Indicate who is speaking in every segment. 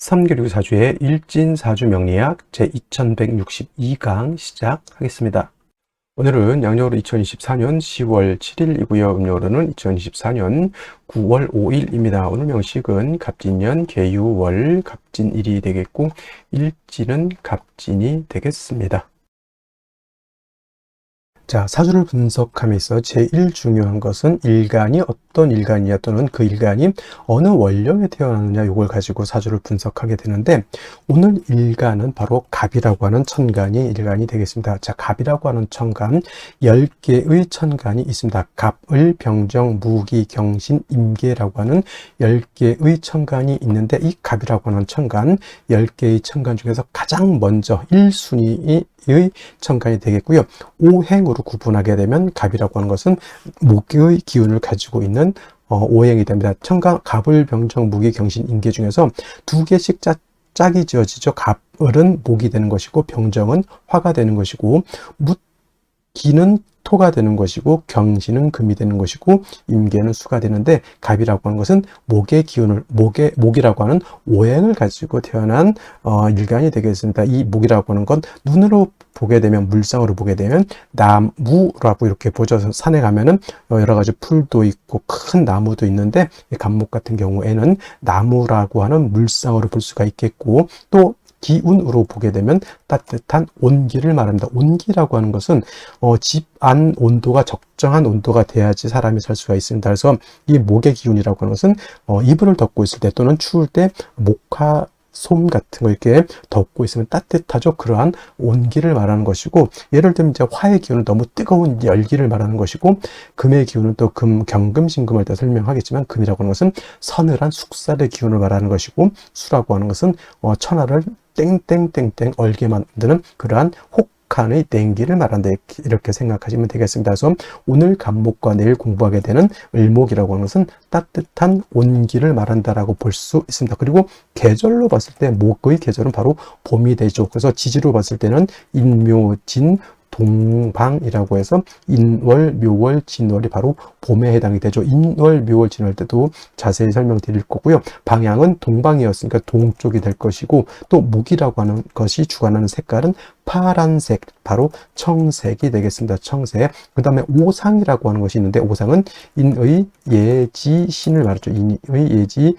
Speaker 1: 3교육 4주의 일진사주 명리학 제2162강 시작하겠습니다. 오늘은 양력으로 2024년 10월 7일이고요. 음력으로는 2024년 9월 5일입니다. 오늘 명식은 갑진년 계유월 갑진일이 되겠고 일진은 갑진이 되겠습니다. 자, 사주를 분석함에서 제일 중요한 것은 일간이 어떤 일간이냐 또는 그 일간이 어느 원령에 태어났느냐 이걸 가지고 사주를 분석하게 되는데 오늘 일간은 바로 갑이라고 하는 천간이 일간이 되겠습니다. 자, 갑이라고 하는 천간 10개의 천간이 있습니다. 갑을 병정, 무기, 경신, 임계라고 하는 10개의 천간이 있는데 이 갑이라고 하는 천간 10개의 천간 중에서 가장 먼저 1순위의 천간이 되겠고요. 오행으로 구분하게 되면 갑이라고 하는 것은 목의 기운을 가지고 있는 오행이 됩니다. 천간, 갑을, 병정, 무기, 경신, 임계 중에서 두 개씩 짝이 지어지죠. 갑을은 목이 되는 것이고 병정은 화가 되는 것이고 기는 토가 되는 것이고 경신은 금이 되는 것이고 임계는 수가 되는데 갑이라고 하는 것은 목의 기운을 목이라고 하는 오행을 가지고 태어난 일간이 되겠습니다. 이 목이라고 하는 건 눈으로 보게 되면 물상으로 보게 되면 나무라고 이렇게 보죠. 산에 가면은 여러 가지 풀도 있고 큰 나무도 있는데 갑목 같은 경우에는 나무라고 하는 물상으로 볼 수가 있겠고 또 기운으로 보게 되면 따뜻한 온기를 말합니다. 온기라고 하는 것은 집 안 온도가 적정한 온도가 돼야지 사람이 살 수가 있습니다. 그래서 이 목의 기운이라고 하는 것은 이불을 덮고 있을 때 또는 추울 때 목화 솜 같은 거 이렇게 덮고 있으면 따뜻하죠. 그러한 온기를 말하는 것이고 예를 들면 이제 화의 기운은 너무 뜨거운 열기를 말하는 것이고 금의 기운은 또 경금신금을 때 설명하겠지만 금이라고 하는 것은 서늘한 숙살의 기운을 말하는 것이고 수라고 하는 것은 천하를 땡땡땡땡 얼게 만드는 그러한 혹한의 땡기를 말한다 이렇게 생각하시면 되겠습니다. 그래서 오늘 갑목과 내일 공부하게 되는 을목이라고 하는 것은 따뜻한 온기를 말한다라고 볼 수 있습니다. 그리고 계절로 봤을 때 목의 계절은 바로 봄이 되죠. 그래서 지지로 봤을 때는 인묘진 동방이라고 해서 인월, 묘월, 진월이 바로 봄에 해당이 되죠. 인월, 묘월, 진월 때도 자세히 설명드릴 거고요. 방향은 동방이었으니까 동쪽이 될 것이고 또 목이라고 하는 것이 주관하는 색깔은 파란색, 바로 청색이 되겠습니다. 청색. 그 다음에 오상이라고 하는 것이 있는데 오상은 인의 예지 신을 말하죠. 인의 예지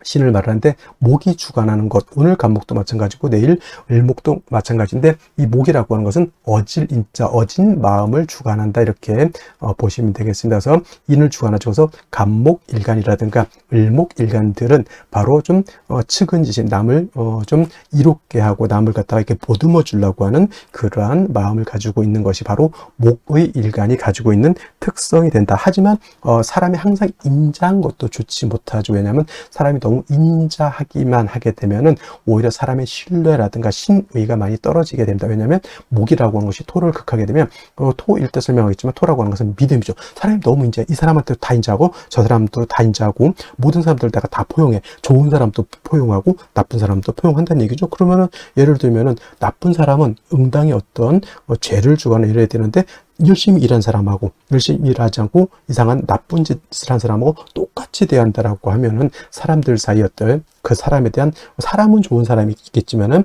Speaker 1: 신을 말하는데 목이 주관하는 것, 오늘 갑목도 마찬가지고 내일 을목도 마찬가지인데 이 목이라고 하는 것은 어질 인자, 어진 마음을 주관한다 이렇게 보시면 되겠습니다. 그래서 인을 주관하죠. 그래서 갑목 일간이라든가 을목 일간들은 바로 좀 측은지심, 남을 좀 이롭게 하고 남을 갖다가 이렇게 보듬어 주려고 하는 그러한 마음을 가지고 있는 것이 바로 목의 일간이 가지고 있는 특성이 된다. 하지만 사람이 항상 인자한 것도 좋지 못하죠. 왜냐하면 사람이 너무 인자하기만 하게 되면은 오히려 사람의 신뢰라든가 신의가 많이 떨어지게 됩니다. 왜냐하면 목이라고 하는 것이 토를 극하게 되면 토일 때 설명하겠지만 토라고 하는 것은 믿음이죠. 사람이 너무 인자해. 이 사람한테 다 인자하고 저 사람도 다 인자하고 모든 사람들 내가 다 포용해. 좋은 사람도 포용하고 나쁜 사람도 포용한다는 얘기죠. 그러면은 예를 들면은 나쁜 사람은 응당히 어떤 죄를 주거나 이래야 되는데 열심히 일한 사람하고 열심히 일하지 않고 이상한 나쁜 짓을 한 사람하고 똑같이 대한다라고 하면은 사람들 사이 어떤 그 사람에 대한 사람은 좋은 사람이 있겠지만은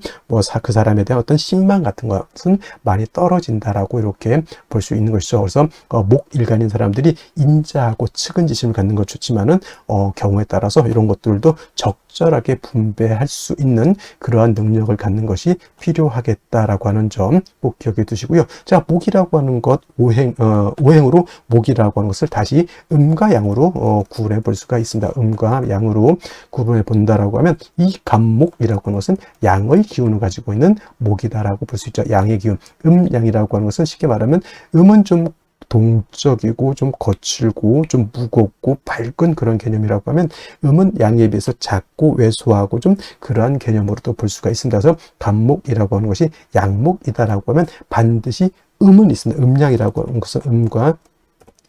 Speaker 1: 그 사람에 대한 어떤 신망 같은 것은 많이 떨어진다라고 이렇게 볼 수 있는 것이죠. 그래서 목 일간인 사람들이 인자하고 측은지심을 갖는 것 좋지만은 경우에 따라서 이런 것들도 적절하게 분배할 수 있는 그러한 능력을 갖는 것이 필요하겠다라고 하는 점 꼭 기억해 두시고요. 자, 목이라고 하는 것 오행으로 목이라고 하는 것을 다시 음과 양으로 구분해 볼 수가 있습니다. 음과 양으로 구분해 본다라고 하면 이 갑목이라고 하는 것은 양의 기운을 가지고 있는 목이다라고 볼 수 있죠. 양의 기운. 양이라고 하는 것은 쉽게 말하면 음은 좀 동적이고 좀 거칠고 좀 무겁고 밝은 그런 개념이라고 하면 음은 양에 비해서 작고 왜소하고 좀 그러한 개념으로도 볼 수가 있습니다. 그래서 갑목이라고 하는 것이 양목이다라고 하면 반드시 음은 있습니다. 음양이라고 하는 것은 음과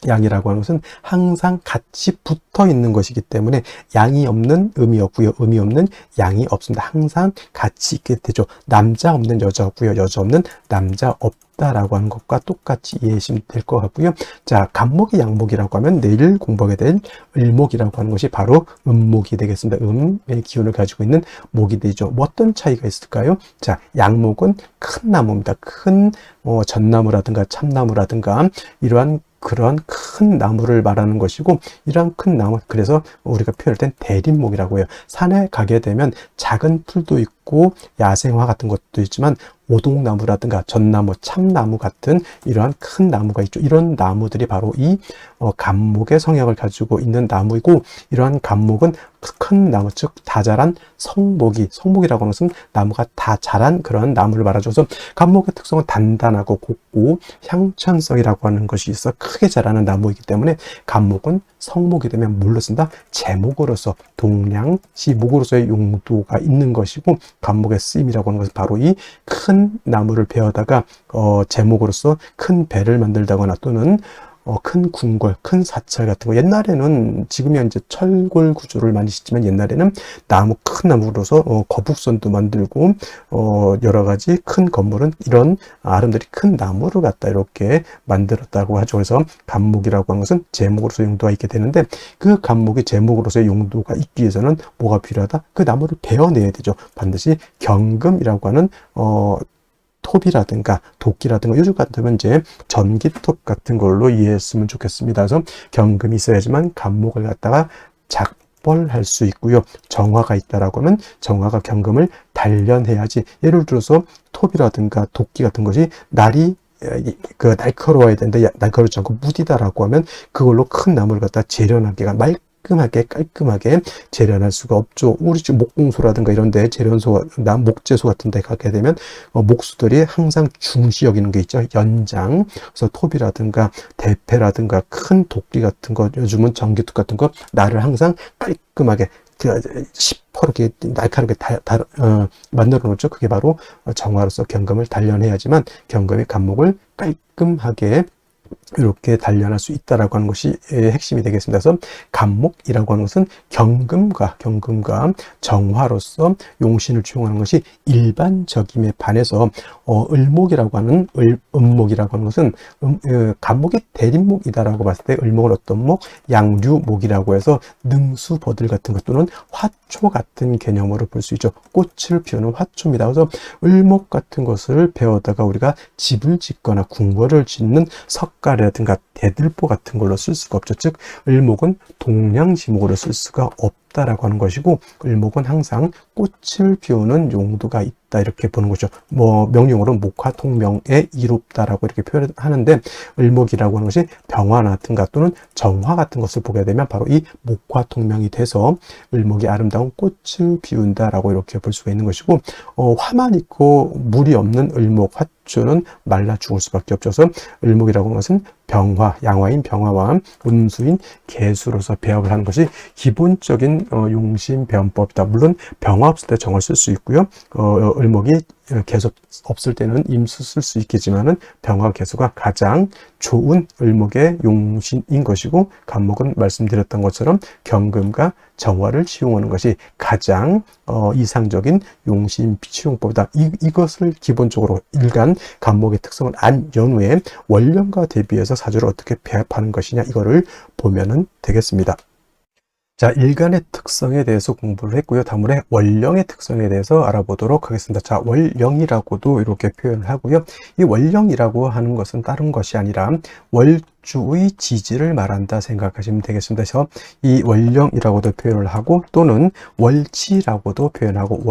Speaker 1: 양이라고 하는 것은 항상 같이 붙어 있는 것이기 때문에 양이 없는 음이 없고요. 음이 없는 양이 없습니다. 항상 같이 있게 되죠. 남자 없는 여자 없고요. 여자 없는 남자 없다라고 하는 것과 똑같이 이해하시면 될 것 같고요. 자, 간목이 양목이라고 하면 내일 공부하게 될 을목이라고 하는 것이 바로 음목이 되겠습니다. 음의 기운을 가지고 있는 목이 되죠. 뭐 어떤 차이가 있을까요? 자, 양목은 큰 나무입니다. 큰 전나무라든가 참나무라든가 이러한 그런 큰 나무를 말하는 것이고, 이러한 큰 나무, 그래서 우리가 표현할 땐 대림목이라고 해요. 산에 가게 되면 작은 풀도 있고 야생화 같은 것도 있지만 오동나무라든가 전나무, 참나무 같은 이러한 큰 나무가 있죠. 이런 나무들이 바로 이 간목의 성향을 가지고 있는 나무이고, 이러한 간목은 큰 나무, 즉 다 자란 성목이라고 하는 것은 나무가 다 자란 그런 나무를 말하죠. 그래서 간목의 특성은 단단하고 곱고 향천성이라고 하는 것이 있어 크게 자라는 나무이기 때문에 간목은 성목이 되면 뭘로 쓴다? 제목으로서, 동량시 목으로서의 용도가 있는 것이고, 간목의 쓰임이라고 하는 것은 바로 이 큰 나무를 베어다가 제목으로서 큰 배를 만들다거나 또는 큰 궁궐, 큰 사찰 같은 거, 옛날에는, 지금이 이제 철골 구조를 많이 짓지만 옛날에는 큰 나무로서 거북선도 만들고 여러 가지 큰 건물은 이런 아름드리 큰 나무를 갖다 이렇게 만들었다고 하죠. 그래서 간목이라고 하는 것은 제목으로서 용도가 있게 되는데, 그 간목이 제목으로서의 용도가 있기 위해서는 뭐가 필요하다? 그 나무를 베어내야 되죠. 반드시 경금이라고 하는 톱이라든가 도끼라든가, 요즘 같으면 이제 전기톱 같은 걸로 이해했으면 좋겠습니다. 그래서 경금이 있어야지만 간목을 갖다가 작벌할 수 있고요. 정화가 있다라고 하면 정화가 경금을 단련해야지. 예를 들어서 톱이라든가 도끼 같은 것이 날카로워야 되는데 날카롭지 않고 무디다라고 하면 그걸로 큰 나무를 갖다 재련하기가 깔끔하게 재련할 수가 없죠. 우리 집 목공소라든가 이런데 목재소 같은 데 가게 되면 목수들이 항상 중시 여기는 게 있죠. 연장. 그래서 톱이라든가 대패라든가 큰 도끼 같은 거, 요즘은 전기톱 같은 거, 나를 항상 깔끔하게 시퍼렇게 날카롭게 만들어 놓죠. 그게 바로 정화로서 경금을 단련해야지만 경금의 간목을 깔끔하게 이렇게 단련할 수 있다라고 하는 것이 핵심이 되겠습니다. 그래서 간목이라고 하는 것은 경금과 정화로서 용신을 취용하는 것이 일반적임에 반해서 을목이라고 하는 음목이라고 하는 것은 간목이 대림목이다라고 봤을 때 을목은 어떤 목? 양류목이라고 해서 능수버들 같은 것 또는 화초 같은 개념으로 볼 수 있죠. 꽃을 피우는 화초입니다. 그래서 을목 같은 것을 배우다가 우리가 집을 짓거나 궁궐을 짓는 석가래라든가 대들보 같은 걸로 쓸 수가 없죠. 즉 을목은 동량지목으로 쓸 수가 없다라고 하는 것이고, 을목은 항상 꽃을 피우는 용도가 있다 이렇게 보는 거죠. 명령어로 목화통명에 이롭다라고 이렇게 표현하는데, 을목이라고 하는 것이 병화라든가 또는 정화 같은 것을 보게 되면 바로 이 목화통명이 돼서 을목이 아름다운 꽃을 피운다라고 이렇게 볼 수가 있는 것이고, 화만 있고 물이 없는 을목 화초는 말라 죽을 수밖에 없죠. 그래서 을목이라고 하는 것은 양화인 병화와 운수인 개수로서 배합을 하는 것이 기본적인 용신 배원법이다. 물론 병화 없을 때 정을 쓸 수 있고요. 을목이 계속 없을 때는 임수 쓸 수 있겠지만은 병화 개수가 가장 좋은 을목의 용신인 것이고, 간목은 말씀드렸던 것처럼 경금과 정화를 취용하는 것이 가장 이상적인 용신 취용법이다. 이것을 기본적으로 일간 간목의 특성을 안 연후에 원령과 대비해서 사주를 어떻게 배합하는 것이냐, 이거를 보면은 되겠습니다. 자, 일간의 특성에 대해서 공부를 했고요. 다음에 월령의 특성에 대해서 알아보도록 하겠습니다. 자, 월령이라고도 이렇게 표현을 하고요. 이 월령이라고 하는 것은 다른 것이 아니라 월주의 지지를 말한다 생각하시면 되겠습니다. 그래서 이 월령이라고도 표현을 하고 또는 월지라고도 표현하고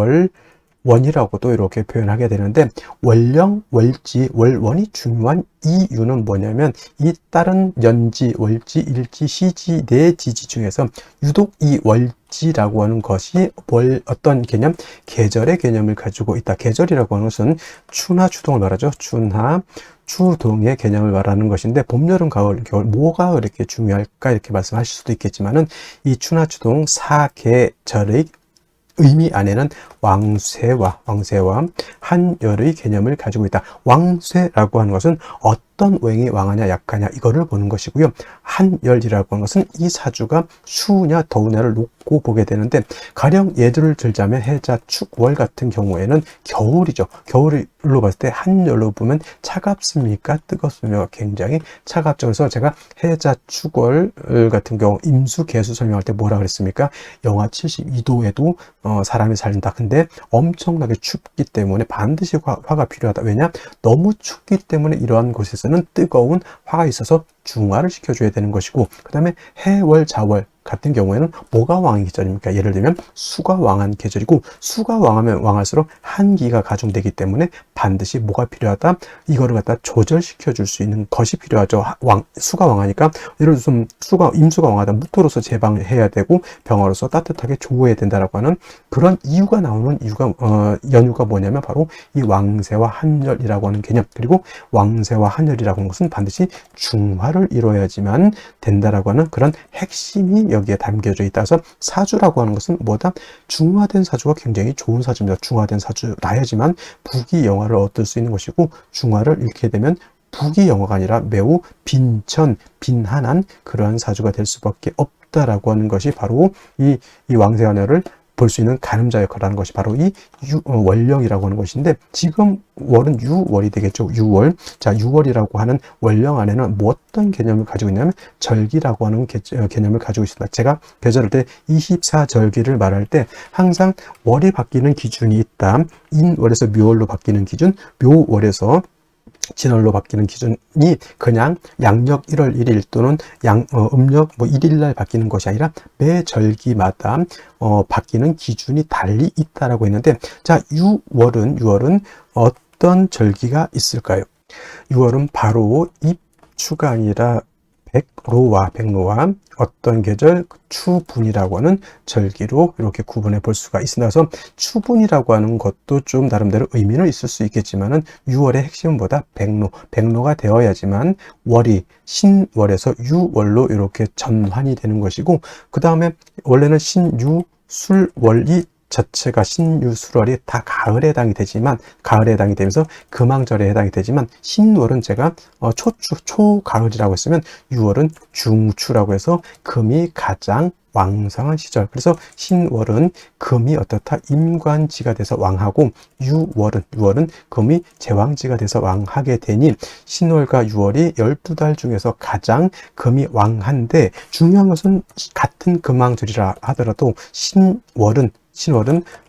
Speaker 1: 원이라고도 이렇게 표현하게 되는데, 월령, 월지, 월원이 중요한 이유는 뭐냐면, 이 다른 연지, 월지, 일지, 시지, 네 지지 중에서 유독 이 월지라고 하는 것이 어떤 개념? 계절의 개념을 가지고 있다. 계절이라고 하는 것은 추나 추동을 말하죠. 추나 추동의 개념을 말하는 것인데, 봄, 여름, 가을, 겨울 뭐가 그렇게 중요할까 이렇게 말씀하실 수도 있겠지만은, 이 추나 추동 4계절의 의미 안에는 왕세와 한열의 개념을 가지고 있다. 왕쇠라고 하는 것은 어떤 오행이 왕하냐 약하냐 이거를 보는 것이고요. 한열이라고 하는 것은 이 사주가 추우냐 더우냐를 놓고 보게 되는데, 가령 예를 들자면 해자 축월 같은 경우에는 겨울이죠. 겨울로 봤을 때 한열로 보면 차갑습니까 뜨겁습니까? 굉장히 차갑죠. 그래서 제가 해자 축월 같은 경우 임수 개수 설명할 때 뭐라 그랬습니까? 영하 72도에도 사람이 살린다. 근데 엄청나게 춥기 때문에 반드시 화가 필요하다. 왜냐? 너무 춥기 때문에 이러한 곳에서는 뜨거운 화가 있어서 중화를 시켜줘야 되는 것이고, 그 다음에 해월 자월 같은 경우에는 뭐가 왕의 계절입니까? 예를 들면 수가 왕한 계절이고, 수가 왕하면 왕할수록 한기가 가중되기 때문에 반드시 뭐가 필요하다? 이거를 갖다 조절시켜 줄 수 있는 것이 필요하죠. 수가 왕하니까 예를 들어서 임수가 왕하다 무토로서 제방해야 되고 병화로서 따뜻하게 조어해야 된다라고 하는 그런 이유가 나오는 연유가 뭐냐면 바로 이 왕세와 한열이라고 하는 개념. 그리고 왕세와 한열이라고 하는 것은 반드시 중화를 이루어야지만 된다라고 하는 그런 핵심이 여기에 담겨져 있다서 사주라고 하는 것은 뭐다? 중화된 사주가 굉장히 좋은 사주입니다. 중화된 사주라야지만 부귀영화를 얻을 수 있는 것이고, 중화를 잃게 되면 부귀영화가 아니라 매우 빈한한 그러한 사주가 될 수밖에 없다라고 하는 것이 바로 이 왕세환열을 볼 수 있는 가늠자 역할을 하는 것이 바로 이 월령이라고 하는 것인데, 지금 월은 유월이 되겠죠. 유월. 자, 유월이라고 하는 월령 안에는 뭐 어떤 개념을 가지고 있냐면 절기라고 하는 개념을 가지고 있습니다. 제가 계절할 때 24절기를 말할 때 항상 월이 바뀌는 기준이 있다. 인월에서 묘월로 바뀌는 기준, 묘월에서 진월로 바뀌는 기준이 그냥 양력 1월 1일 또는 음력 1일 날 바뀌는 것이 아니라 매 절기마다 바뀌는 기준이 달리 있다라고 했는데, 자, 유월은 어떤 절기가 있을까요? 6월은 바로 입추가 아니라 백로와 어떤 계절 추분이라고 하는 절기로 이렇게 구분해 볼 수가 있습니다. 그래서 추분이라고 하는 것도 좀 나름대로 의미는 있을 수 있겠지만은 6월의 핵심은 뭐다? 백로가 되어야지만 월이 신월에서 유월로 이렇게 전환이 되는 것이고, 그 다음에 원래는 신유 술월이 자체가 신유술월이 다 가을에 해당이 되지만, 가을에 해당이 되면서 금왕절에 해당이 되지만, 신월은 제가 초가을이라고 했으면 6월은 중추라고 해서 금이 가장 왕성한 시절. 그래서 신월은 금이 어떻다? 임관지가 돼서 왕하고, 유월은 금이 제왕지가 돼서 왕하게 되니 신월과 유월이 12달 중에서 가장 금이 왕한데, 중요한 것은 같은 금왕절이라 하더라도 신월은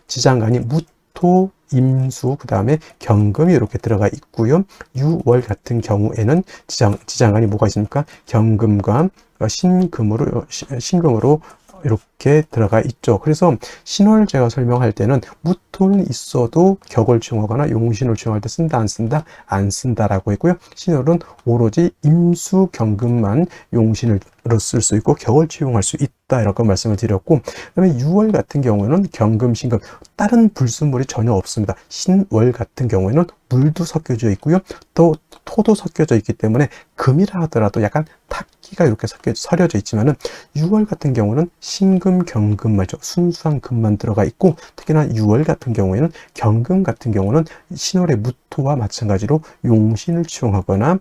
Speaker 1: 지장간이 무토, 임수, 그 다음에 경금이 이렇게 들어가 있고요. 유월 같은 경우에는 지장간이 뭐가 있습니까? 경금과 신금으로 이렇게 들어가 있죠. 그래서 신월 제가 설명할 때는 무토는 있어도 격을 취용하거나 용신을 취용할 때 쓴다 안 쓴다? 안 쓴다라고 했고요. 신월은 오로지 임수 경금만 용신으로 쓸 수 있고 격을 취용할 수 있다 이렇게 말씀을 드렸고, 그다음에 6월 같은 경우는 경금, 신금 다른 불순물이 전혀 없습니다. 신월 같은 경우에는 물도 섞여져 있고요. 또 토도 섞여져 있기 때문에 금이라 하더라도 약간 탁기가 이렇게 서려져 있지만은 6월 같은 경우는 신금, 경금 말이죠. 순수한 금만 들어가 있고, 특히나 6월 같은 경우에는 경금 같은 경우는 신월의 무토와 마찬가지로 용신을 취용하거나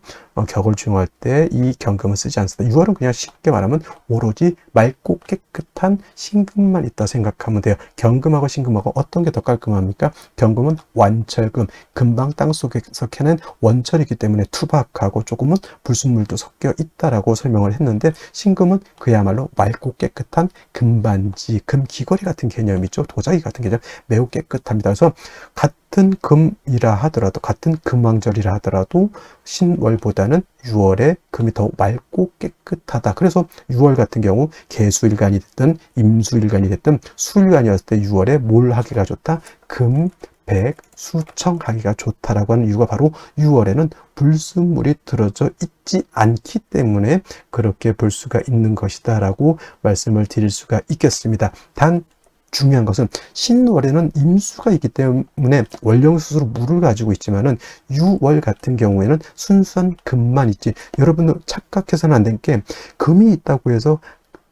Speaker 1: 격을 취용할 때 이 경금을 쓰지 않습니다. 6월은 그냥 쉽게 말하면 오로지 맑고 깨끗한 신금만 있다 생각하면 돼요. 경금하고 신금하고 어떤 게 더 깔끔합니까? 경금은 완철금, 금방 땅속에서 캐낸 원철이기 때문에 투박하고 조금은 불순물도 섞여 있다라고 설명을 했는데, 신금은 그야말로 맑고 깨끗한 금반지, 금귀걸이 같은 개념이죠. 도자기 같은 개념, 매우 깨끗합니다. 그래서 같은 금이라 하더라도, 같은 금왕절이라 하더라도 신월보다는 6월에 금이 더 맑고 깨끗하다. 그래서 6월 같은 경우 개수일간이 됐든 임수일간이 됐든 수일간이었을 때 6월에 뭘 하기가 좋다? 금, 백, 수청하기가 좋다라고 하는 이유가 바로 6월에는 불순물이 들어져 있지 않기 때문에 그렇게 볼 수가 있는 것이다 라고 말씀을 드릴 수가 있겠습니다. 단 중요한 것은 신월에는 임수가 있기 때문에 월령수수로 물을 가지고 있지만은 6월 같은 경우에는 순수한 금만 있지, 여러분들 착각해서는 안 된 게 금이 있다고 해서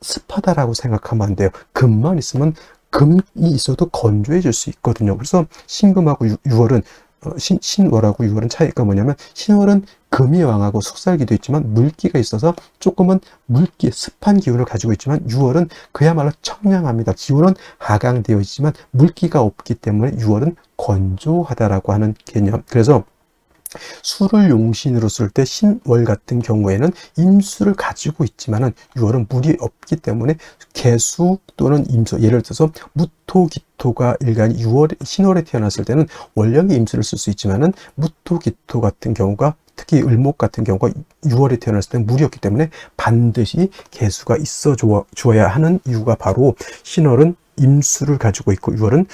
Speaker 1: 습하다라고 생각하면 안 돼요. 금만 있으면 금이 있어도 건조해질 수 있거든요. 그래서 신금하고 6월은 신월하고 유월은 차이가 뭐냐면, 신월은 금이 왕하고 숙살기도 있지만 물기가 있어서 조금은 물기, 습한 기운을 가지고 있지만, 유월은 그야말로 청량합니다. 기온은 하강되어 있지만 물기가 없기 때문에 유월은 건조하다라고 하는 개념. 그래서 수를 용신으로 쓸 때 신월 같은 경우에는 임수를 가지고 있지만은 유월은 물이 없기 때문에 개수 또는 임수, 예를 들어서 무토기토가 일간이 신월에 태어났을 때는 원령의 임수를 쓸 수 있지만은 무토기토 같은 경우가, 특히 을목 같은 경우가 6월에 태어났을 때는 물이었기 때문에 반드시 개수가 있어 주어야 하는 이유가 바로, 신월은 임수를 가지고 있고 유월은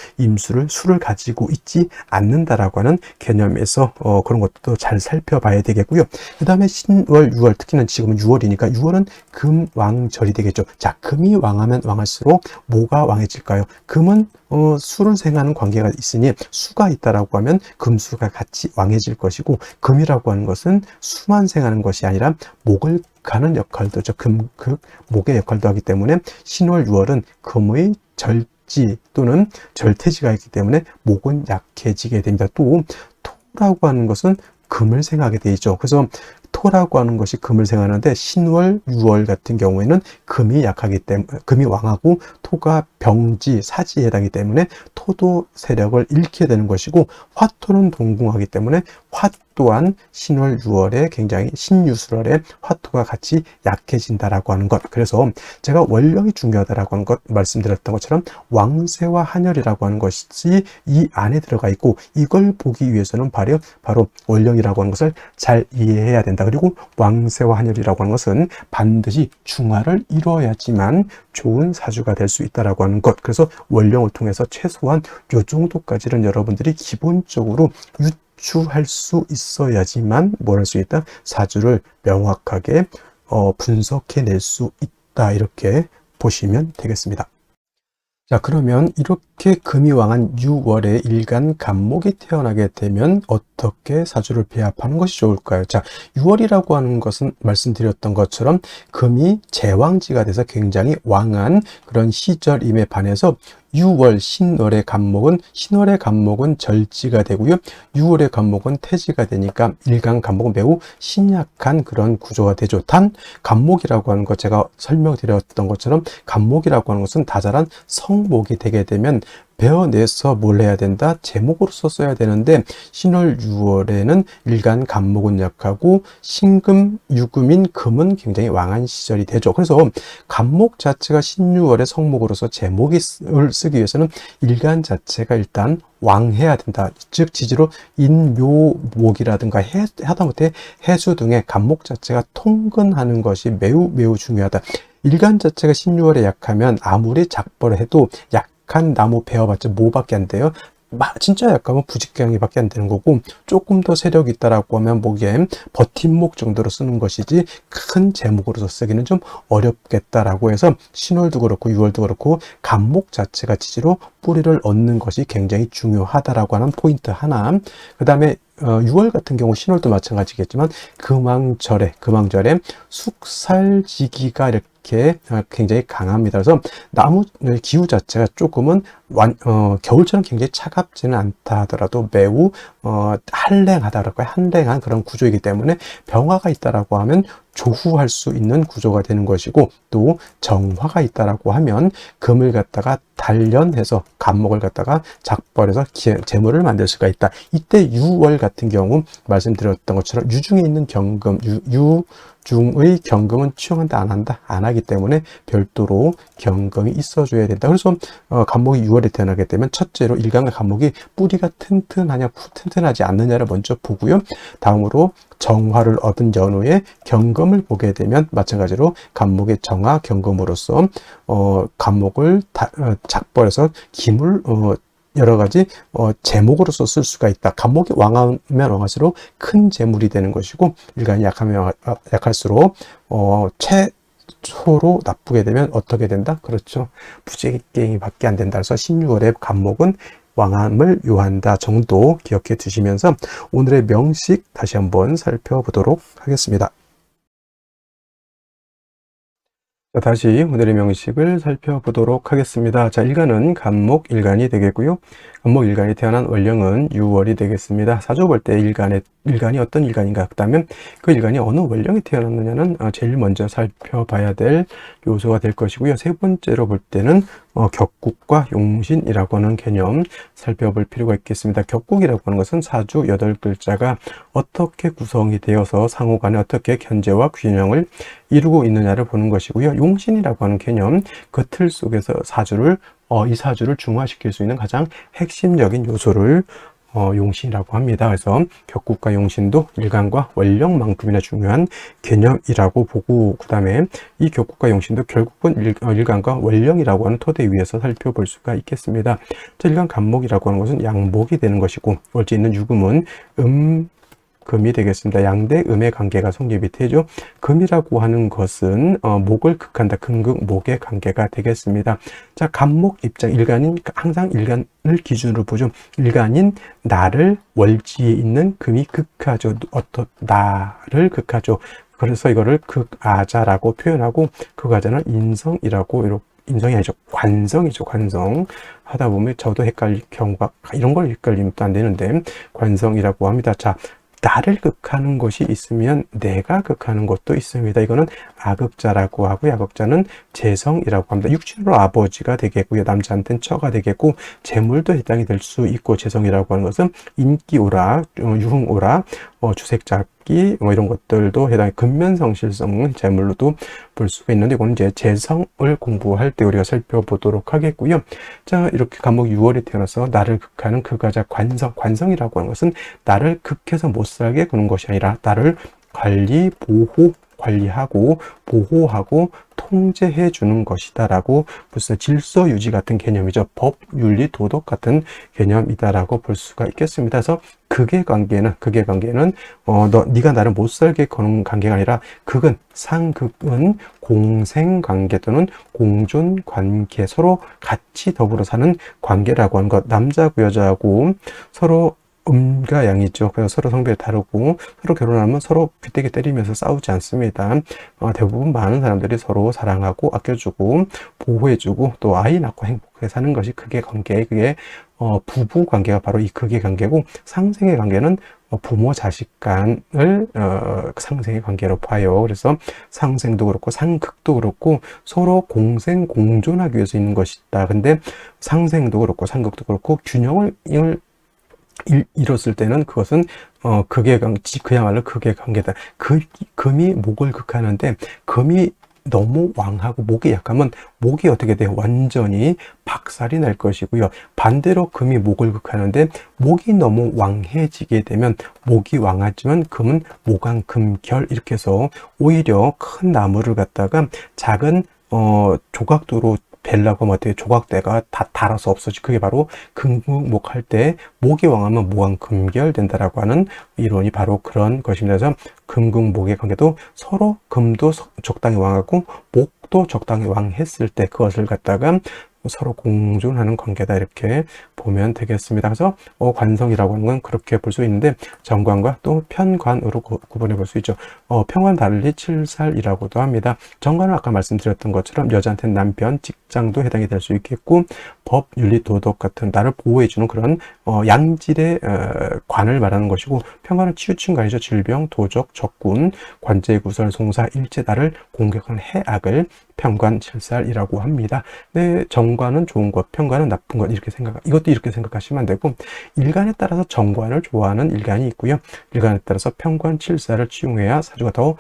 Speaker 1: 수를 가지고 있지 않는다라고 하는 개념에서 그런 것도 잘 살펴봐야 되겠고요. 그 다음에 신월, 유월, 특히는 지금은 6월이니까 6월은 금왕절이 되겠죠. 자, 금이 왕하면 왕할수록 뭐가 왕해질까요? 금은 수를 생하는 관계가 있으니 수가 있다라고 하면 금수가 같이 왕해질 것이고, 금이라고 하는 것은 수만 생하는 것이 아니라 목을 가는 역할도, 목의 역할도 하기 때문에 신월, 유월은 금의 절지 또는 절퇴지가 있기 때문에 목은 약해지게 됩니다. 또 토라고 하는 것은 금을 생하게 되어 있죠. 그래서 토라고 하는 것이 금을 생하는데, 신월, 유월 같은 경우에는 금이 약하기 때문에, 금이 왕하고 토가 병지, 사지에 해당하기 때문에 토도 세력을 잃게 되는 것이고, 화토는 동궁하기 때문에 화 또한 신월, 유월에 굉장히 신유술월에 화토가 같이 약해진다라고 하는 것. 그래서 제가 원령이 중요하다라고 하는 것 말씀드렸던 것처럼 왕세와 한열이라고 하는 것이 이 안에 들어가 있고, 이걸 보기 위해서는 바로 원령이라고 하는 것을 잘 이해해야 된다. 그리고 왕세와 한열이라고 하는 것은 반드시 중화를 이루어야지만 좋은 사주가 될 수 있다라고 하는 것. 그래서 원령을 통해서 최소한 요 정도까지는 여러분들이 기본적으로 유추할 수 있어야지만 뭘 할 수 있다? 사주를 명확하게 분석해낼 수 있다. 이렇게 보시면 되겠습니다. 자, 그러면 이렇게 금이 왕한 6월에 일간 간목이 태어나게 되면 어떻게 사주를 배합하는 것이 좋을까요? 자, 6월이라고 하는 것은 말씀드렸던 것처럼 금이 제왕지가 돼서 굉장히 왕한 그런 시절임에 반해서 6월 신월의 간목은 절지가 되고요. 6월의 간목은 태지가 되니까 일간 간목은 매우 신약한 그런 구조가 되죠. 단 간목이라고 하는 것, 제가 설명드렸던 것처럼 간목이라고 하는 것은 다자란 성목이 되게 되면 베어내서 뭘 해야 된다? 제목으로서 써야 되는데, 신월, 6월에는 일간 간목은 약하고 신금, 유금인 금은 굉장히 왕한 시절이 되죠. 그래서 간목 자체가 신유월의 성목으로서 제목을 쓰기 위해서는 일간 자체가 일단 왕해야 된다. 즉 지지로 인묘목이라든가 하다못해 해수 등의 간목 자체가 통근하는 것이 매우 중요하다. 일간 자체가 신유월에 약하면 아무리 작벌을 해도 약한 나무 베어봤자 뭐밖에 안 돼요? 진짜 약하면 부직경이밖에 안 되는 거고, 조금 더 세력이 있다라고 하면 목에 버팀목 정도로 쓰는 것이지 큰 제목으로서 쓰기는 좀 어렵겠다라고 해서 신월도 그렇고 6월도 그렇고 간목 자체가 지지로 뿌리를 얻는 것이 굉장히 중요하다라고 하는 포인트 하나. 그 다음에 6월 같은 경우 신월도 마찬가지겠지만 금왕절에 숙살지기가 이렇게 굉장히 강합니다. 그래서 나무 기후 자체가 조금은 겨울처럼 굉장히 차갑지는 않다 하더라도 매우 한랭하다라고 한랭한 그런 구조이기 때문에 병화가 있다라고 하면 조후할 수 있는 구조가 되는 것이고, 또 정화가 있다라고 하면 금을 갖다가 단련해서 간목을 갖다가 작벌해서 재물을 만들 수가 있다. 이때 6월 같은 경우 말씀드렸던 것처럼 유중에 있는 경금, 유중의 경금은 취용한다 안 한다? 안 하기 때문에 별도로 경금이 있어줘야 된다. 그래서 간목이 6월에 태어나게 되면 첫째로 일간과 간목이 뿌리가 튼튼하냐 튼튼하지 않느냐를 먼저 보고요. 다음으로 정화를 얻은 연후에 경금을 보게 되면 마찬가지로 간목의 정화 경금으로서 간목을 작벌해서 기물 여러 가지 제목으로서 쓸 수가 있다. 간목이 왕하면 왕할수록 큰 제물이 되는 것이고, 일간이 약하면 약할수록 최초로 나쁘게 되면 어떻게 된다? 그렇죠. 부재갱이 밖에 안 된다. 그래서 신유월의 간목은 왕함을 요한다 정도 기억해 두시면서 오늘의 명식 다시 한번 살펴보도록 하겠습니다. 자, 다시 오늘의 명식을 살펴보도록 하겠습니다. 자, 일간은 간목 일간이 되겠고요. 간목 일간이 태어난 월령은 유월이 되겠습니다. 사주 볼 때 일간이 어떤 일간인가 했다면 그 일간이 어느 월령에 태어났느냐는 제일 먼저 살펴봐야 될 요소가 될 것이고요. 세 번째로 볼 때는 격국과 용신이라고 하는 개념 살펴볼 필요가 있겠습니다. 격국이라고 하는 것은 사주 8글자가 어떻게 구성이 되어서 상호 간에 어떻게 견제와 균형을 이루고 있느냐를 보는 것이고요. 용신이라고 하는 개념, 그 틀 속에서 이 사주를 중화시킬 수 있는 가장 핵심적인 요소를 용신이라고 합니다. 그래서 격국과 용신도 일간과 월령만큼이나 중요한 개념이라고 보고, 그 다음에 이 격국과 용신도 결국은 일간과 월령이라고 하는 토대 위에서 살펴볼 수가 있겠습니다. 자, 일간 간목이라고 하는 것은 양목이 되는 것이고, 월지 있는 유금은 금이 되겠습니다. 양대 음의 관계가 성립이 되죠. 금이라고 하는 것은 목을 극한다. 금극 목의 관계가 되겠습니다. 자, 간목 입장, 일간인 항상 일간을 기준으로 보죠. 일간인 나를 월지에 있는 금이 극하죠. 나를 극하죠. 그래서 이거를 극아자라고 표현하고, 극아자는 인성이라고, 인성이 아니죠. 관성이죠. 관성. 하다 보면 저도 헷갈릴 경우가, 이런 걸 헷갈리면 또 안 되는데, 관성이라고 합니다. 자, 나를 극하는 것이 있으면 내가 극하는 것도 있습니다. 이거는 아극자라고 하고, 야극자는 재성이라고 합니다. 육신으로 아버지가 되겠고요. 남자한테는 처가 되겠고, 재물도 해당이 될 수 있고, 재성이라고 하는 것은 인기오라, 유흥오라, 주색잡기, 이런 것들도 해당해, 근면성실성 재물로도 볼 수가 있는데, 이거는 이제 재성을 공부할 때 우리가 살펴보도록 하겠고요. 자, 이렇게 간목 6월에 태어나서 나를 극하는 극아자 관성이라고 하는 것은 나를 극해서 못 살게 구는 것이 아니라 나를 관리하고 보호하고 통제해 주는 것이다라고 벌써 질서 유지 같은 개념이죠. 법, 윤리, 도덕 같은 개념이다라고 볼 수가 있겠습니다. 그래서 극의 관계는 네가 나를 못 살게 거는 관계가 아니라 상극은 공생 관계 또는 공존 관계, 서로 같이 더불어 사는 관계라고 하는 것. 남자하고 여자하고 서로 음과 양이죠. 그래서 서로 성별이 다르고, 서로 결혼하면 서로 귀때기 때리면서 싸우지 않습니다. 대부분 많은 사람들이 서로 사랑하고 아껴주고 보호해주고 또 아이 낳고 행복하게 사는 것이 극의 관계. 그게 부부 관계가 바로 이 극의 관계고, 상생의 관계는 부모 자식 간을 상생의 관계로 봐요. 그래서 상생도 그렇고 상극도 그렇고 서로 공생 공존하기 위해서 있는 것이다. 근데 상생도 그렇고 상극도 그렇고 균형을 이뤘을 때는 그것은 그야말로 극의 관계다. 금이 목을 극하는데, 금이 너무 왕하고 목이 약하면 목이 어떻게 돼요? 완전히 박살이 날 것이고요. 반대로 금이 목을 극하는데 목이 너무 왕해지게 되면, 목이 왕하지만 금은 모강금결, 이렇게 해서 오히려 큰 나무를 갖다가 작은 조각도로 벨라고 하면 어떻게 조각대가 다 닳아서 없어지. 그게 바로 금목할 때 목이 왕하면 모강금결 된다라고 하는 이론이 바로 그런 것입니다. 그래서 금국목의 관계도 서로 금도 적당히 왕하고 목도 적당히 왕했을 때 그것을 갖다가 서로 공존하는 관계다, 이렇게 보면 되겠습니다. 그래서 관성이라고 하는 건 그렇게 볼 수 있는데, 정관과 또 편관으로 구분해 볼 수 있죠. 편관 달리 칠살이라고도 합니다. 정관은 아까 말씀드렸던 것처럼 여자한테는 남편, 직장도 해당이 될 수 있겠고, 법, 윤리, 도덕 같은 나를 보호해주는 그런 양질의 관을 말하는 것이고, 편관은 치우친 관이죠. 질병, 도적, 적군, 관제, 구설, 송사, 일제, 나를 공격하는 해악을 편관, 칠살이라고 합니다. 네, 정관은 좋은 것, 편관은 나쁜 것, 이것도 이렇게 생각하시면 되고, 일간에 따라서 정관을 좋아하는 일간이 있고요. 일간에 따라서 편관, 칠살을 치용해야 사주가 더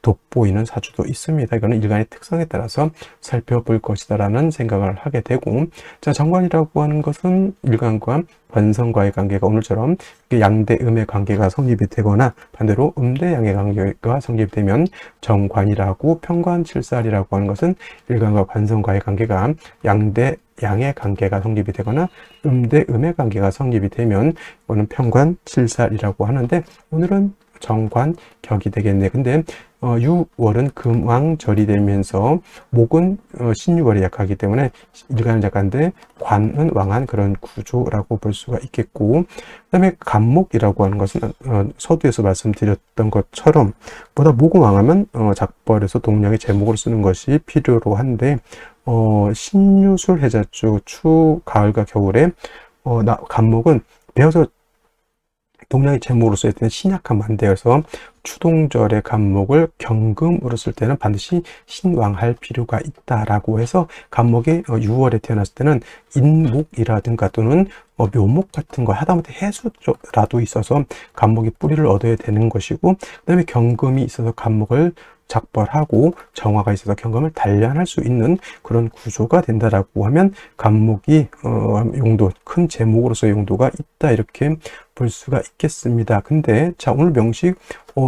Speaker 1: 돋보이는 사주도 있습니다. 이거는 일간의 특성에 따라서 살펴볼 것이다라는 생각을 하게 되고, 자, 정관이라고 하는 것은 일간과 관성과의 관계가 오늘처럼 양대 음의 관계가 성립이 되거나, 반대로 음대 양의 관계가 성립이 되면 정관이라고, 편관칠살이라고 하는 것은 일간과 관성과의 관계가 양대 양의 관계가 성립이 되거나 음대 음의 관계가 성립이 되면 이거는 편관칠살이라고 하는데, 오늘은 정관, 격이 되겠네. 근데 6월은 금왕절이 되면서 목은 신유월에 약하기 때문에 일간은 약한데 관은 왕한 그런 구조라고 볼 수가 있겠고, 그다음에 간목이라고 하는 것은 서두에서 말씀드렸던 것처럼 보다 목은 왕하면 작벌에서 동량의 제목으로 쓰는 것이 필요로 한데, 신유술 해자주 추 가을과 겨울에 간목은 배워서 동량의 제목으로 써야 되는 신약한 만대여서 추동절의 간목을 경금으로 쓸 때는 반드시 신왕할 필요가 있다라고 해서 간목이 6월에 태어났을 때는 인목이라든가 또는 묘목 같은 거 하다못해 해수라도 있어서 간목이 뿌리를 얻어야 되는 것이고, 그 다음에 경금이 있어서 간목을 작벌하고 정화가 있어서 경금을 단련할 수 있는 그런 구조가 된다라고 하면 간목이 용도, 큰 제목으로서의 용도가 있다 이렇게 볼 수가 있겠습니다. 근데 자, 오늘 명식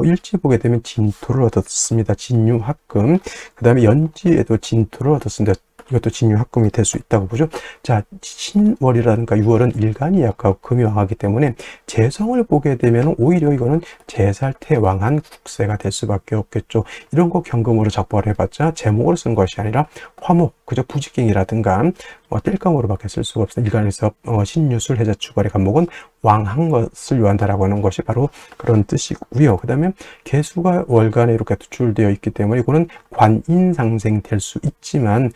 Speaker 1: 일지 보게 되면 진토를 얻었습니다. 진유합금. 그 다음에 연지에도 진토를 얻었습니다. 이것도 진유합금이 될 수 있다고 보죠. 자, 신월이라든가 6월은 일간이 약하고 금이 왕하기 때문에 재성을 보게 되면 오히려 이거는 재살태왕한 국세가 될 수밖에 없겠죠. 이런 거 경금으로 작벌을 해봤자 제목으로 쓴 것이 아니라 화목, 그저 부직갱이라든가 띨감으로밖에 쓸 수가 없습니다. 일간에서 신유술 해자 추발의 간목은 왕한 것을 요한다라고 하는 것이 바로 그런 뜻이고요. 그 다음에 개수가 월간에 이렇게 투출되어 있기 때문에 이거는 관인상생 될 수 있지만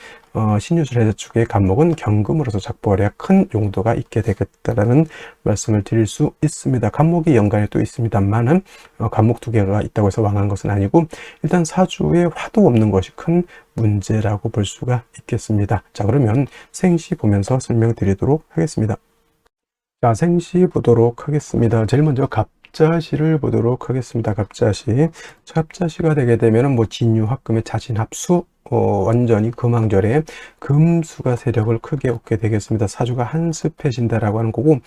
Speaker 1: 신유술 해자 축의 간목은 경금으로서 작벌해야 큰 용도가 있게 되겠다라는 말씀을 드릴 수 있습니다. 간목이 연간에 또 있습니다만은 간목 두 개가 있다고 해서 왕한 것은 아니고, 일단 사주에 화도 없는 것이 큰 문제라고 볼 수가 있겠습니다. 자, 그러면 생시 보면서 설명드리도록 하겠습니다. 자, 생시 보도록 하겠습니다. 제일 먼저 갑자시를 보도록 하겠습니다. 갑자시가 되게 되면은 진유합금의 자진합수, 완전히 금왕절에 금수가 세력을 크게 얻게 되겠습니다. 사주가 한습해진다라고 하는 거고,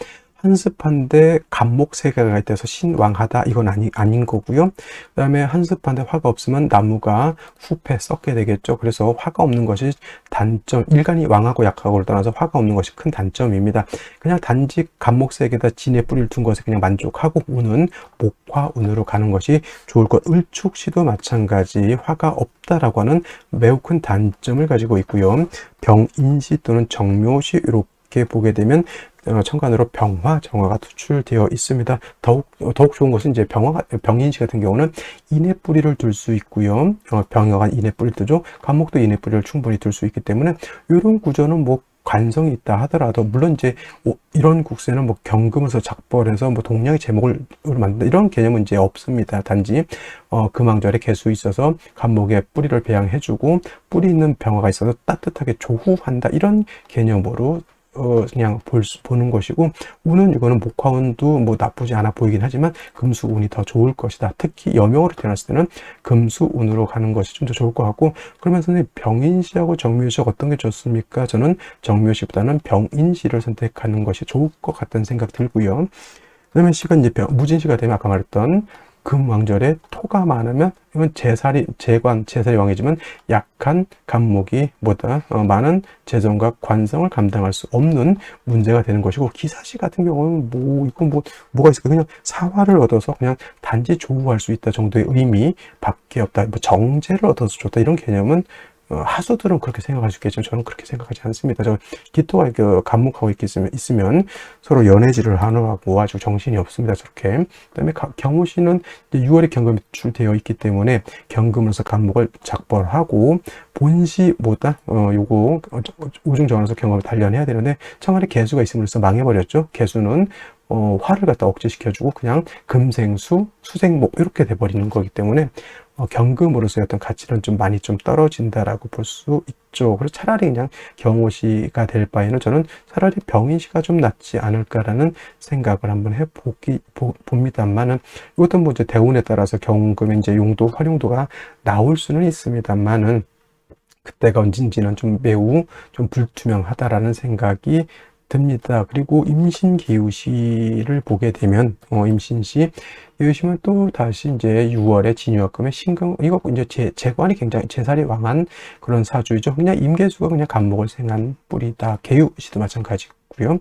Speaker 1: 한습한데 간목 세개가 있다서 신왕하다, 이건 아닌 거고요. 그 다음에 한습한데 화가 없으면 나무가 후패 썩게 되겠죠. 그래서 화가 없는 것이 단점, 일간이 왕하고 약하고를 떠나서 화가 없는 것이 큰 단점입니다. 그냥 단지 간목 세개에다 진의 뿌리를 둔 것에 그냥 만족하고 운은 목화운으로 가는 것이 좋을 것. 을축시도 마찬가지 화가 없다라고 하는 매우 큰 단점을 가지고 있고요. 병인시 또는 정묘시 이렇게 보게 되면 천간으로 병화, 정화가 투출되어 있습니다. 더욱 좋은 것은 이제 병인시 같은 경우는 인의 뿌리를 둘 수 있고요. 병화가 인의 뿌리를 두죠. 간목도 인의 뿌리를 충분히 둘 수 있기 때문에 이런 구조는 관성이 있다 하더라도, 물론 이제 이런 국세는 경금에서 작벌해서 동량의 제목을 만든다 이런 개념은 이제 없습니다. 단지 금왕절에 개수 있어서 간목에 뿌리를 배양해주고 뿌리 있는 병화가 있어서 따뜻하게 조후한다 이런 개념으로 그냥 보는 것이고, 운은 이거는 목화운도 나쁘지 않아 보이긴 하지만 금수운이 더 좋을 것이다. 특히 여명으로 태어났을 때는 금수운으로 가는 것이 좀 더 좋을 것 같고, 그러면 선생님 병인시하고 정묘시 어떤 게 좋습니까? 저는 정묘시보다는 병인시를 선택하는 것이 좋을 것 같다는 생각 들고요. 그러면 시가 이제 무진시가 되면 아까 말했던 금왕절에 토가 많으면 이건 재살이 왕이지만 약한 간목이 많은 재정과 관성을 감당할 수 없는 문제가 되는 것이고, 기사시 같은 경우는 뭐가 있을까? 그냥 사화를 얻어서 그냥 단지 조우할 수 있다 정도의 의미 밖에 없다. 정제를 얻어서 좋다 이런 개념은 하수들은 그렇게 생각할 수 있겠지만 저는 그렇게 생각하지 않습니다. 저 기토가 간목하고 있으면 서로 연애질을 하느라고 아주 정신이 없습니다. 저렇게. 그다음에 경우시는 6월에 경금이 출되어 있기 때문에 경금으로서 간목을 작벌하고, 본시보다 요거 우중정원에서 경금을 단련해야 되는데 청간에 개수가 있음으로써 망해버렸죠. 개수는 화를 갖다 억제시켜주고 그냥 금생수, 수생목 이렇게 돼버리는 거기 때문에 경금으로서의 어떤 가치는 좀 많이 떨어진다라고 볼 수 있죠. 그래서 차라리 그냥 경호시가 될 바에는 저는 차라리 병인시가 좀 낫지 않을까라는 생각을 한번 봅니다만은, 이것도 이제 대운에 따라서 경금의 이제 활용도가 나올 수는 있습니다만은 그때가 언젠지는 매우 불투명하다라는 생각이 듭니다. 그리고 임신기우시를 보게 되면 임신시 이러시면 또 다시 이제 6월에 진유합금의 신금, 이거 이제 재관이 굉장히 재살이 왕한 그런 사주이죠. 그냥 임계수가 그냥 간목을 생한 뿌리다. 개유시도 마찬가지고요.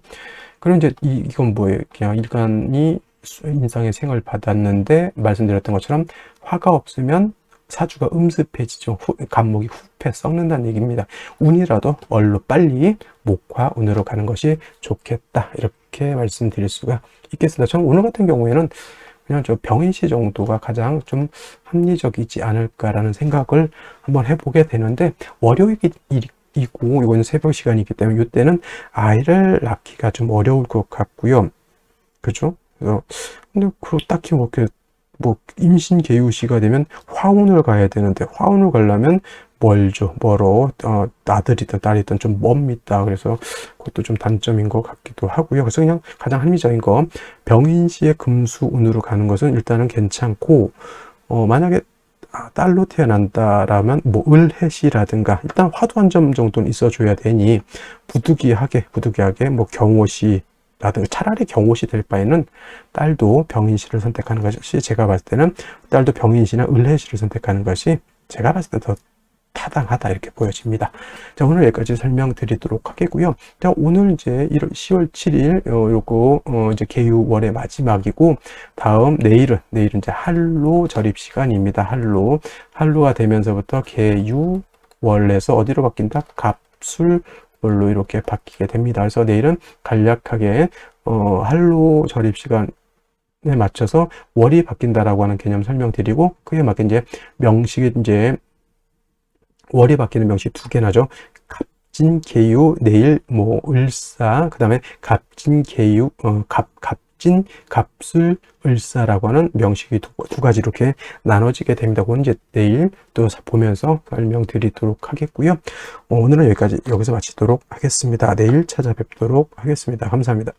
Speaker 1: 그럼 이제 이건 뭐예요? 그냥 일간이 인상의 생을 받았는데 말씀드렸던 것처럼 화가 없으면 사주가 음습해지죠. 간목이 후패 썩는다는 얘기입니다. 운이라도 얼로 빨리 목화 운으로 가는 것이 좋겠다. 이렇게 말씀드릴 수가 있겠습니다. 저는 오늘 같은 경우에는 그냥 저 병인시 정도가 가장 좀 합리적이지 않을까라는 생각을 한번 해보게 되는데, 월요일이고 이건 새벽 시간이기 때문에 이때는 아이를 낳기가 좀 어려울 것 같고요. 그죠? 근데 딱히 뭐 임신 계유시가 되면 화운을 가야 되는데, 화운을 가려면 멀죠. 멀어. 아들이든 딸이든 좀 멉니다. 그래서 그것도 좀 단점인 것 같기도 하고요. 그래서 그냥 가장 합리적인 거, 병인시의 금수운으로 가는 것은 일단은 괜찮고, 만약에 딸로 태어난다라면 뭐 을해시라든가 일단 화도 한 점 정도는 있어줘야 되니, 부득이하게 뭐 경호시 라든가, 차라리 경호시 될 바에는 딸도 병인시를 선택하는 것이, 제가 봤을 때는 딸도 병인시나 을해시를 선택하는 것이 제가 봤을 때 더 타당하다, 이렇게 보여집니다. 자, 오늘 여기까지 설명드리도록 하겠고요. 자, 오늘 이제 10월 7일 요거 이제 계유월의 마지막이고, 다음 내일은 이제 한로 절입 시간입니다. 한로가 되면서부터 계유월에서 어디로 바뀐다? 갑술월로 이렇게 바뀌게 됩니다. 그래서 내일은 간략하게 한로 절입 시간에 맞춰서 월이 바뀐다라고 하는 개념 설명드리고, 그에 맞게 이제 명식이 이제 월이 바뀌는 명식 두 개나죠. 갑진, 계유, 내일 뭐 을사, 그 다음에 갑진, 계유, 갑진, 갑술, 을사라고 하는 명식이 두 가지 이렇게 나눠지게 됩니다. 그건 이제 내일 또 보면서 설명드리도록 하겠고요. 오늘은 여기서 마치도록 하겠습니다. 내일 찾아뵙도록 하겠습니다. 감사합니다.